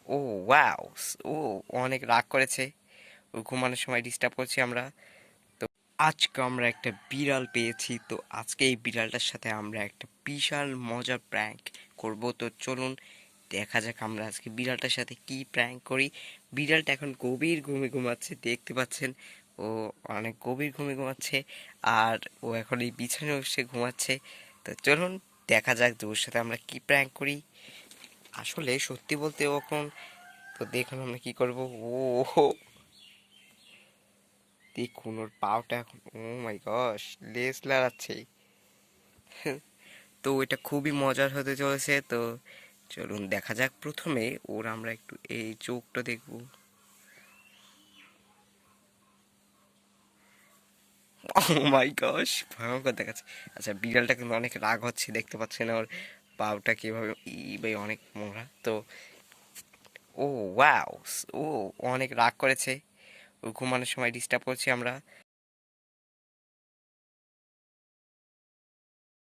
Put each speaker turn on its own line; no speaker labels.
ও wow! ও অনেক রাগ করেছে। ও ঘুমানোর সময় ডিস্টার্ব করছি আমরা। তো আজকে আমরা একটা বিড়াল পেয়েছি। তো আজকে এই বিড়ালটার সাথে আমরা একটা বিশাল মজার প্র্যাঙ্ক করব। তো চলুন দেখা যাক আমরা আজকে বিড়ালটার সাথে কি প্র্যাঙ্ক করি। বিড়ালটা এখন গভীর ঘুমে ঘুমাচ্ছে, দেখতে পাচ্ছেন। ও অনেক গভীর ঘুমে ঘুমাচ্ছে। আর ও এখন এই বিছানায় বসে ঘুমাচ্ছে। তো চলুন দেখা যাক যে ওর সাথে আমরা কি প্র্যাঙ্ক করি। আসলে সত্যি বলতে ও এখন, তো দেখুন আমরা কি করব। ও হো, দেখুন ওর পাওটা এখন, ও মাই গশ, লেজ লাড়াচ্ছে। তো এটা খুবই মজার হতে চলেছে। তো চলুন দেখা যাক। প্রথমে ওর আমরা একটু এই চোখটা দেখব। ও মাই গশ, ভয়ঙ্কর দেখাচ্ছে। আচ্ছা, বিড়ালটা কিন্তু অনেক রাগ হচ্ছে, দেখতে পাচ্ছেন ওর পাওটা কিভাবে, ই ভাই অনেক মোটা। তো ও ওয়াও! ও অনেক রাগ করেছে। ও ঘুমানোর সময় ডিস্টার্ব করছি আমরা।